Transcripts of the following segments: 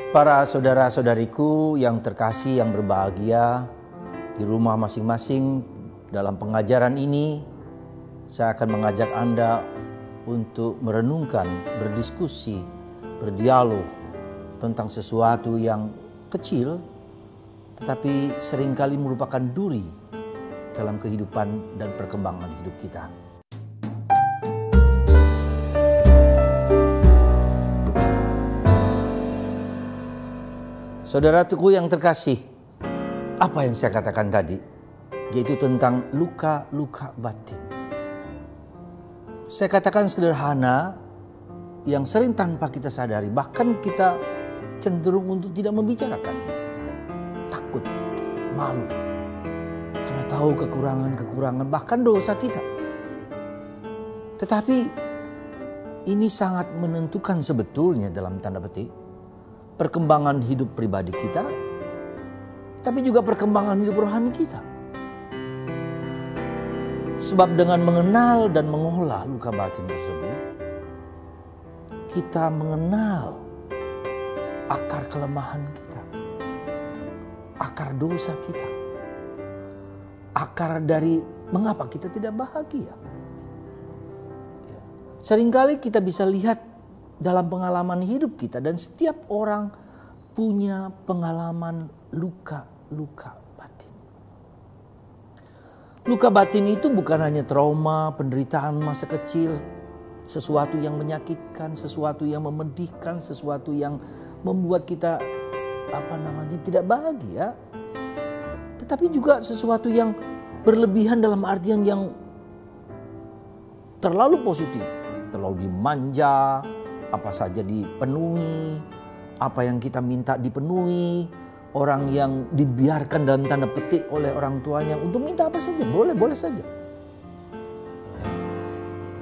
Para saudara-saudariku yang terkasih, yang berbahagia di rumah masing-masing, dalam pengajaran ini saya akan mengajak Anda untuk merenungkan, berdiskusi, berdialog tentang sesuatu yang kecil tetapi seringkali merupakan duri dalam kehidupan dan perkembangan hidup kita. Saudaraku yang terkasih, apa yang saya katakan tadi, yaitu tentang luka-luka batin. Saya katakan sederhana, yang sering tanpa kita sadari, bahkan kita cenderung untuk tidak membicarakannya. Takut, malu, karena tahu kekurangan-kekurangan, bahkan dosa kita. Tetapi ini sangat menentukan sebetulnya dalam tanda petik perkembangan hidup pribadi kita, tapi juga perkembangan hidup rohani kita. Sebab dengan mengenal dan mengolah luka batin tersebut, kita mengenal akar kelemahan kita, akar dosa kita, akar dari mengapa kita tidak bahagia. Seringkali kita bisa lihat dalam pengalaman hidup kita, dan setiap orang punya pengalaman luka-luka batin. Luka batin itu bukan hanya trauma, penderitaan masa kecil, sesuatu yang menyakitkan, sesuatu yang memedihkan, sesuatu yang membuat kita tidak bahagia, tetapi juga sesuatu yang berlebihan dalam artian yang terlalu positif, terlalu dimanja, apa saja dipenuhi, apa yang kita minta dipenuhi, orang yang dibiarkan dalam tanda petik oleh orang tuanya untuk minta apa saja, boleh saja.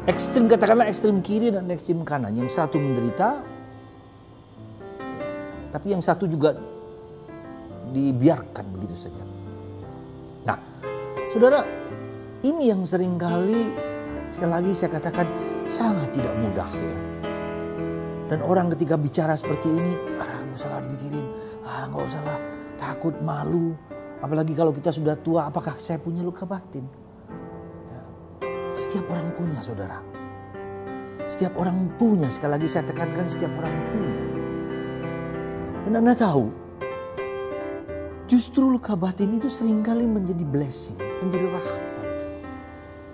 Ekstrim, katakanlah ekstrim kiri dan ekstrim kanan, yang satu menderita, tapi yang satu juga dibiarkan begitu saja. Nah, saudara, ini yang seringkali, sekali lagi saya katakan, sangat tidak mudah ya. Dan orang ketika bicara seperti ini, nggak usah lah dipikirin, nggak usah lah, takut, malu. Apalagi kalau kita sudah tua, apakah saya punya luka batin? Ya. Setiap orang punya, saudara. Setiap orang punya, sekali lagi saya tekankan, setiap orang punya. Dan Anda tahu, justru luka batin itu seringkali menjadi blessing, menjadi rahmat.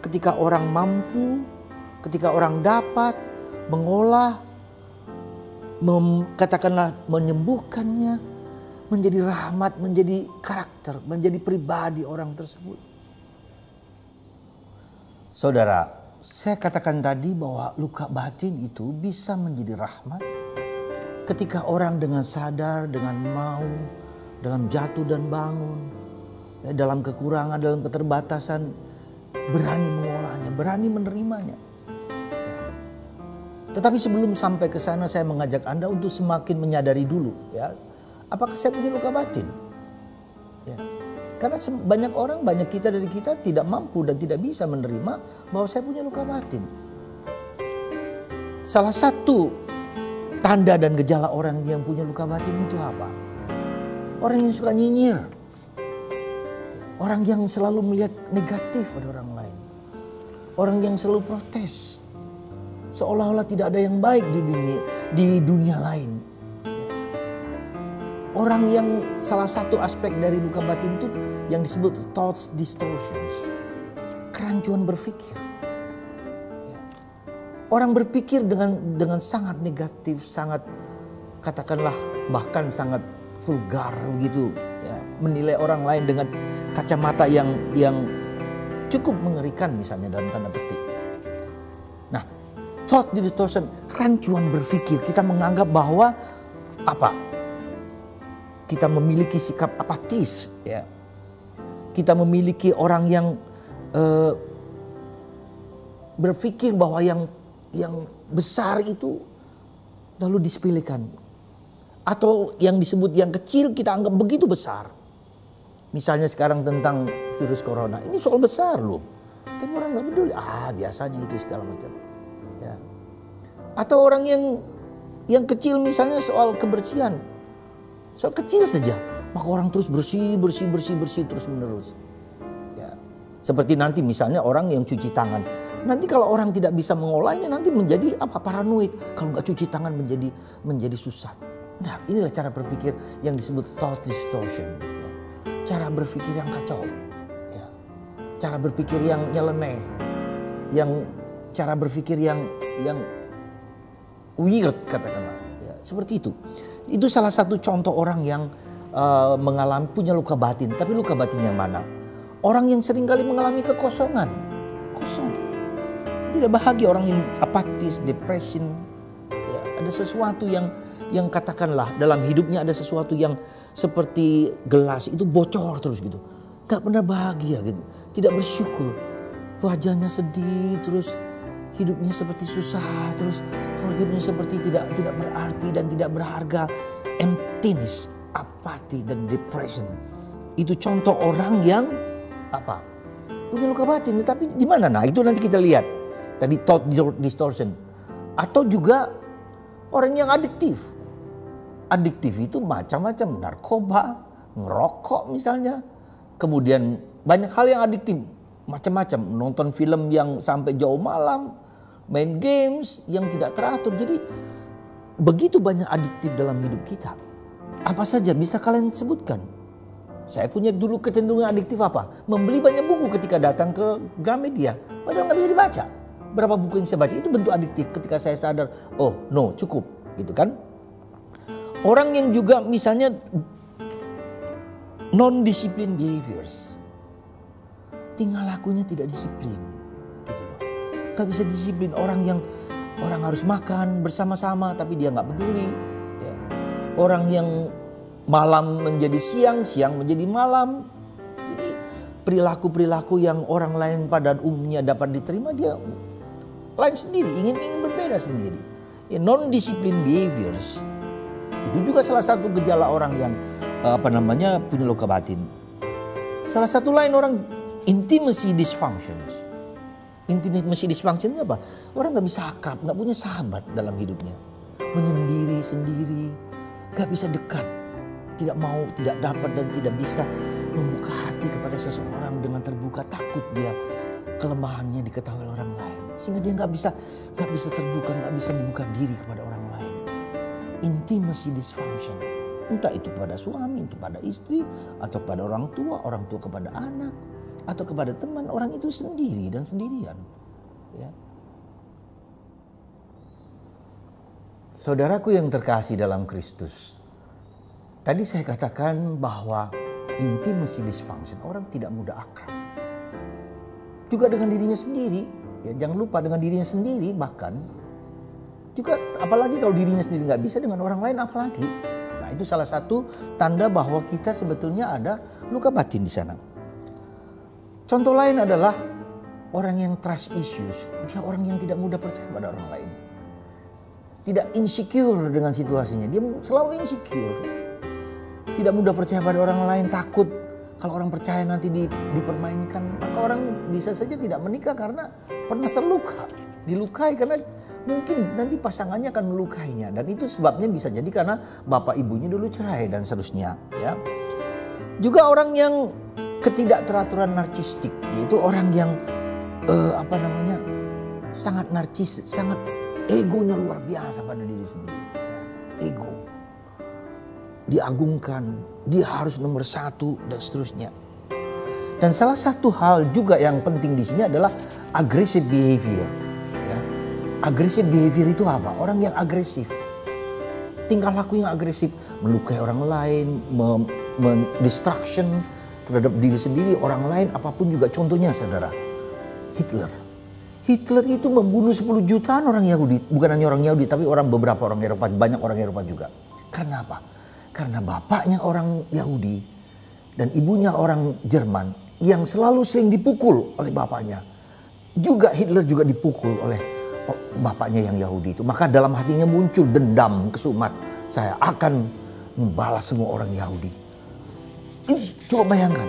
Ketika orang mampu, ketika orang dapat mengolah, katakanlah menyembuhkannya, menjadi rahmat, menjadi karakter, menjadi pribadi orang tersebut. Saudara, saya katakan tadi bahwa luka batin itu bisa menjadi rahmat ketika orang dengan sadar, dengan mau, dalam jatuh dan bangun, dalam kekurangan, dalam keterbatasan, berani mengolahnya, berani menerimanya. Tetapi sebelum sampai ke sana, saya mengajak Anda untuk semakin menyadari dulu, ya, apakah saya punya luka batin? Ya. Karena banyak kita dari kita tidak mampu dan tidak bisa menerima bahwa saya punya luka batin. Salah satu tanda dan gejala orang yang punya luka batin itu apa? Orang yang suka nyinyir, orang yang selalu melihat negatif pada orang lain, orang yang selalu protes. Seolah-olah tidak ada yang baik di dunia lain. Orang yang salah satu aspek dari luka batin itu yang disebut thoughts distortions. Kerancuan berpikir. Orang berpikir dengan sangat negatif, sangat katakanlah bahkan sangat vulgar gitu. Ya, menilai orang lain dengan kacamata yang cukup mengerikan misalnya dalam tanda petik. Thought distortion, kerancuan berpikir. Kita menganggap bahwa kita memiliki sikap apatis, ya. Kita memiliki orang yang berpikir bahwa yang besar itu lalu disepelekan, atau yang disebut yang kecil kita anggap begitu besar. Misalnya sekarang tentang virus corona, ini soal besar loh, tapi orang nggak peduli. Biasanya itu segala macam. Ya. Atau orang yang kecil misalnya soal kebersihan, Soal kecil saja, maka orang terus bersih terus menerus. Ya. Seperti nanti misalnya orang yang cuci tangan. Nanti kalau orang tidak bisa mengolah ini nanti menjadi paranoid. Kalau nggak cuci tangan menjadi susah. Nah, inilah cara berpikir yang disebut thought distortion. Ya. Cara berpikir yang kacau. Ya. Cara berpikir yang nyeleneh. Cara berpikir yang weird katakanlah. Ya, seperti itu. Itu salah satu contoh orang yang punya luka batin. Tapi luka batin yang mana? Orang yang seringkali mengalami kekosongan. Kosong. Tidak bahagia, orang yang apatis, depression. Ya, ada sesuatu yang katakanlah dalam hidupnya ada sesuatu yang seperti gelas itu bocor terus gitu. Gak pernah bahagia gitu. Tidak bersyukur. Wajahnya sedih terus. Hidupnya seperti susah, terus hidupnya seperti tidak berarti dan tidak berharga. Emptiness, apati dan depression. Itu contoh orang yang punya luka batin. Tapi di mana? Nah, itu nanti kita lihat. Tadi thought distortion. Atau juga orang yang adiktif. Adiktif itu macam-macam, narkoba, ngerokok misalnya. Kemudian banyak hal yang adiktif, macam-macam. Nonton film yang sampai jauh malam, main games yang tidak teratur. Jadi begitu banyak adiktif dalam hidup kita. Apa saja bisa kalian sebutkan? Saya punya dulu kecenderungan adiktif apa? Membeli banyak buku ketika datang ke Gramedia. Padahal nggak bisa dibaca. Berapa buku yang saya baca itu bentuk adiktif ketika saya sadar. Oh no, cukup gitu kan. Orang yang juga misalnya non-discipline behaviors. Tingkah lakunya tidak disiplin. Gak bisa disiplin. Orang harus makan bersama-sama tapi dia gak peduli. Ya. Orang yang malam menjadi siang, siang menjadi malam. Jadi perilaku-perilaku yang orang lain pada umumnya dapat diterima, dia lain sendiri, ingin berbeda sendiri. Ya, non-discipline behaviors. Itu juga salah satu gejala orang yang punya luka batin. Salah satu lain orang intimacy dysfunctions. Intimacy dysfunction itu apa? Orang gak bisa akrab, gak punya sahabat dalam hidupnya. Menyendiri sendiri, gak bisa dekat. Tidak mau, tidak dapat dan tidak bisa membuka hati kepada seseorang dengan terbuka. Takut dia kelemahannya diketahui oleh orang lain. Sehingga dia gak bisa terbuka, gak bisa membuka diri kepada orang lain. Intimacy dysfunction. Entah itu kepada suami, itu pada istri, atau kepada orang tua kepada anak. Atau kepada teman, orang itu sendiri dan sendirian. Ya. Saudaraku yang terkasih dalam Kristus. Tadi saya katakan bahwa intimacy dysfunction, orang tidak mudah akrab. Juga dengan dirinya sendiri. Ya, jangan lupa dengan dirinya sendiri bahkan. Juga apalagi kalau dirinya sendiri nggak bisa dengan orang lain apalagi. Nah, itu salah satu tanda bahwa kita sebetulnya ada luka batin di sana. Contoh lain adalah orang yang trust issues. Dia orang yang tidak mudah percaya pada orang lain. Tidak insecure dengan situasinya. Dia selalu insecure. Tidak mudah percaya pada orang lain. Takut kalau orang percaya nanti dipermainkan. Maka orang bisa saja tidak menikah karena pernah terluka. Dilukai karena mungkin nanti pasangannya akan melukainya. Dan itu sebabnya bisa jadi karena bapak ibunya dulu cerai dan seterusnya. Ya. Juga orang yang ketidakteraturan narsistik, yaitu orang yang sangat narsis, sangat egonya luar biasa pada diri sendiri. Ya, ego, diagungkan, dia harus nomor satu dan seterusnya. Dan salah satu hal juga yang penting di sini adalah aggressive behavior. Ya. Aggressive behavior itu apa? Orang yang agresif, tingkah laku yang agresif, melukai orang lain, destruction terhadap diri sendiri, orang lain, apapun juga. Contohnya saudara, Hitler itu membunuh 10 jutaan orang Yahudi. Bukan hanya orang Yahudi, tapi beberapa orang Eropa, banyak orang Eropa juga. Karena apa? Karena bapaknya orang Yahudi dan ibunya orang Jerman yang selalu sering dipukul oleh bapaknya. Juga Hitler juga dipukul oleh bapaknya yang Yahudi itu. Maka dalam hatinya muncul dendam, kesumat. Saya akan membalas semua orang Yahudi. Itu coba bayangkan,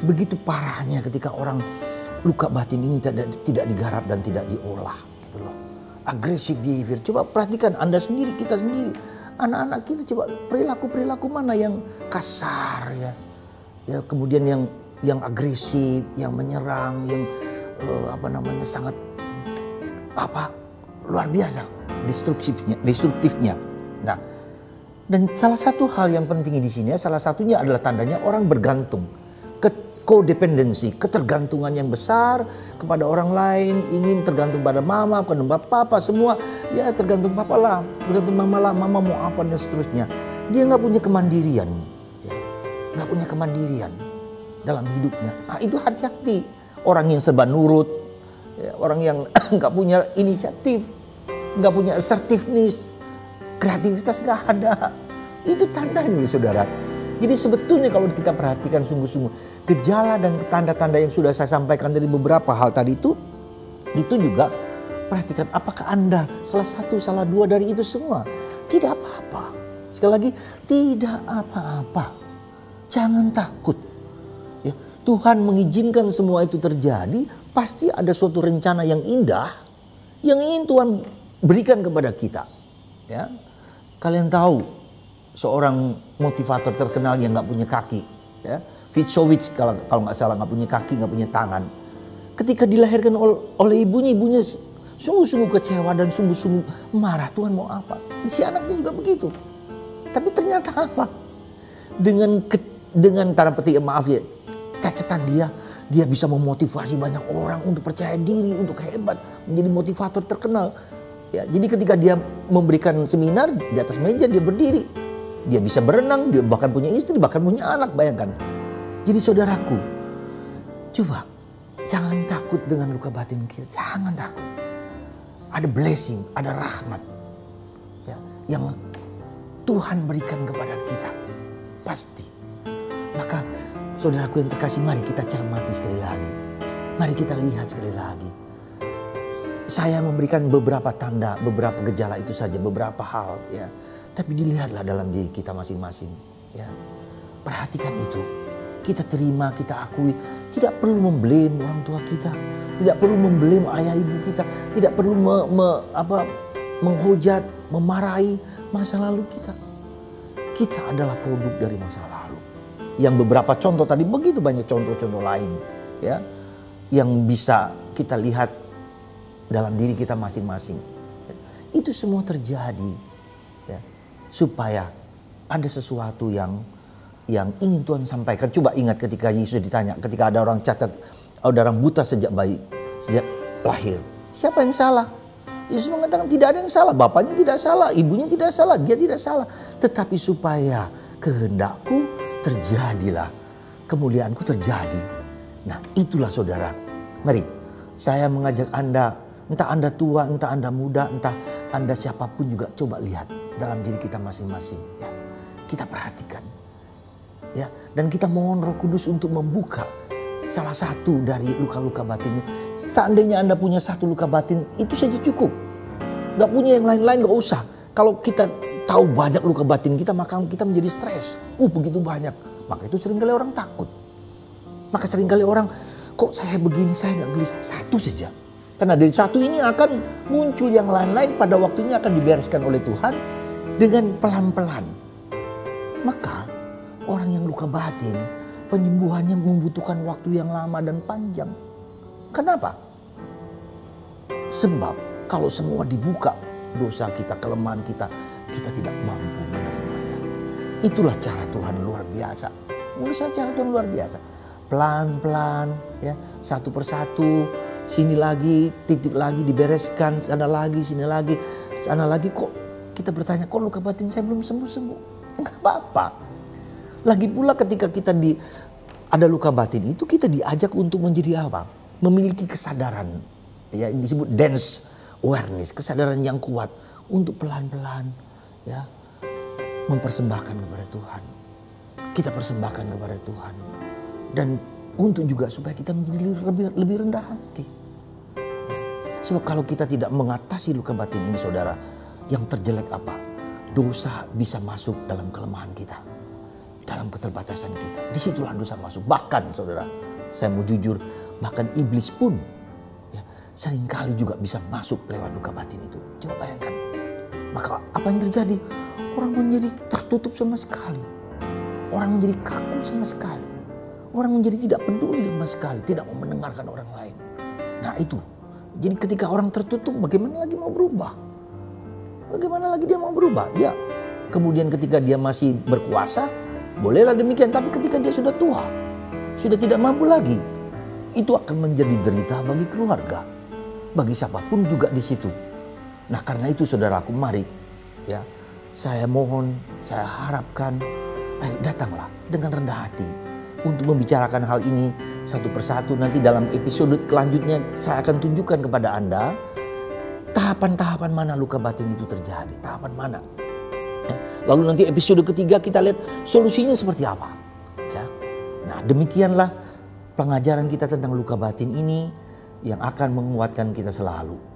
begitu parahnya ketika orang luka batin ini tidak digarap dan tidak diolah, gitu loh. Aggressive behavior. Coba perhatikan Anda sendiri, kita sendiri. Anak-anak kita coba perilaku-perilaku mana yang kasar ya. Ya, kemudian yang agresif, yang menyerang, yang sangat luar biasa destruktifnya. Nah, dan salah satu hal yang penting di sini, salah satunya adalah tandanya orang bergantung, codependency, ketergantungan yang besar kepada orang lain, ingin tergantung pada mama, kepada papa, semua ya tergantung papa lah, tergantung mama lah, mama mau apa dan seterusnya. Dia nggak punya kemandirian, ya. Nggak punya kemandirian dalam hidupnya. Nah, itu hati-hati. Orang yang serba nurut, ya, orang yang nggak punya inisiatif, nggak punya assertiveness, kreativitas nggak ada. Itu tandanya, saudara. Jadi sebetulnya kalau kita perhatikan sungguh-sungguh, gejala dan tanda-tanda yang sudah saya sampaikan dari beberapa hal tadi itu juga perhatikan apakah Anda salah satu, salah dua dari itu semua. Tidak apa-apa. Sekali lagi, tidak apa-apa. Jangan takut. Ya, Tuhan mengizinkan semua itu terjadi, pasti ada suatu rencana yang indah yang ingin Tuhan berikan kepada kita. Ya, kalian tahu seorang motivator terkenal yang nggak punya kaki, ya, Fitsowitz kalau nggak salah, nggak punya kaki, nggak punya tangan. Ketika dilahirkan oleh ibunya sungguh-sungguh kecewa dan sungguh-sungguh marah. Tuhan mau apa? Si anaknya juga begitu. Tapi ternyata apa? Dengan tanda petik maaf ya, cacatan dia bisa memotivasi banyak orang untuk percaya diri, untuk hebat, menjadi motivator terkenal. Ya, jadi ketika dia memberikan seminar di atas meja dia berdiri, dia bisa berenang, dia bahkan punya istri, bahkan punya anak, bayangkan. Jadi saudaraku, coba jangan takut dengan luka batin kita, jangan takut. Ada blessing, ada rahmat ya, yang Tuhan berikan kepada kita, pasti. Maka saudaraku yang terkasih, mari kita cermati sekali lagi, mari kita lihat sekali lagi. Saya memberikan beberapa tanda, beberapa gejala itu saja, beberapa hal ya. Tapi dilihatlah dalam diri kita masing-masing ya. Perhatikan itu. Kita terima, kita akui. Tidak perlu memblame orang tua kita. Tidak perlu memblame ayah ibu kita. Tidak perlu menghujat, memarahi masa lalu kita. Kita adalah produk dari masa lalu. Yang beberapa contoh tadi, begitu banyak contoh-contoh lain ya, yang bisa kita lihat dalam diri kita masing-masing. Itu semua terjadi ya, supaya ada sesuatu yang ingin Tuhan sampaikan. Coba ingat ketika Yesus ditanya, ketika ada orang cacat, ada orang buta sejak bayi, sejak lahir. Siapa yang salah? Yesus mengatakan tidak ada yang salah. Bapaknya tidak salah, ibunya tidak salah, dia tidak salah. Tetapi supaya kehendakku terjadilah, kemuliaanku terjadi. Nah, itulah saudara. Mari, saya mengajak Anda, entah Anda tua, entah Anda muda, entah Anda siapapun juga, coba lihat dalam diri kita masing-masing. Ya. Kita perhatikan. Ya, dan kita mohon Roh Kudus untuk membuka salah satu dari luka-luka batinnya. Seandainya Anda punya satu luka batin, itu saja cukup. Gak punya yang lain-lain, gak usah. Kalau kita tahu banyak luka batin kita, maka kita menjadi stres. Begitu banyak. Maka itu seringkali orang takut. Maka seringkali orang, kok saya begini, saya gak gelisah. Satu saja. Karena dari satu ini akan muncul yang lain-lain, pada waktunya akan dibereskan oleh Tuhan dengan pelan-pelan. Maka orang yang luka batin, penyembuhannya membutuhkan waktu yang lama dan panjang. Kenapa? Sebab kalau semua dibuka, dosa kita, kelemahan kita, kita tidak mampu menerimanya. Itulah cara Tuhan luar biasa. Menurut saya cara Tuhan luar biasa. Pelan-pelan, ya, satu persatu, sini lagi, titik lagi dibereskan, sana lagi, sini lagi, sana lagi. Kok kita bertanya, kok luka batin saya belum sembuh-sembuh? Enggak apa-apa. Lagi pula ketika kita ada luka batin itu, kita diajak untuk menjadi apa? Memiliki kesadaran, ya, disebut dense awareness, kesadaran yang kuat untuk pelan-pelan ya mempersembahkan kepada Tuhan. Kita persembahkan kepada Tuhan. Dan untuk juga supaya kita menjadi lebih rendah hati. Sebab kalau kita tidak mengatasi luka batin ini, saudara, yang terjelek apa? Dosa bisa masuk dalam kelemahan kita, dalam keterbatasan kita. Disitulah dosa masuk. Bahkan saudara, saya mau jujur, bahkan iblis pun ya, seringkali juga bisa masuk lewat luka batin itu. Coba bayangkan, Maka apa yang terjadi? Orang menjadi tertutup sama sekali. Orang menjadi kaku sama sekali. Orang menjadi tidak peduli sama sekali, tidak mau mendengarkan orang lain. Nah itu, jadi ketika orang tertutup, bagaimana lagi mau berubah? Bagaimana lagi dia mau berubah? Ya, kemudian ketika dia masih berkuasa, bolehlah demikian. Tapi ketika dia sudah tua, sudah tidak mampu lagi, itu akan menjadi derita bagi keluarga, bagi siapapun juga di situ. Nah karena itu saudaraku, mari ya, saya mohon, saya harapkan, ayo datanglah dengan rendah hati untuk membicarakan hal ini satu persatu. Nanti dalam episode selanjutnya saya akan tunjukkan kepada Anda tahapan-tahapan mana luka batin itu terjadi, tahapan mana. Lalu nanti episode ketiga kita lihat solusinya seperti apa. Ya. Nah demikianlah pengajaran kita tentang luka batin ini yang akan menguatkan kita selalu.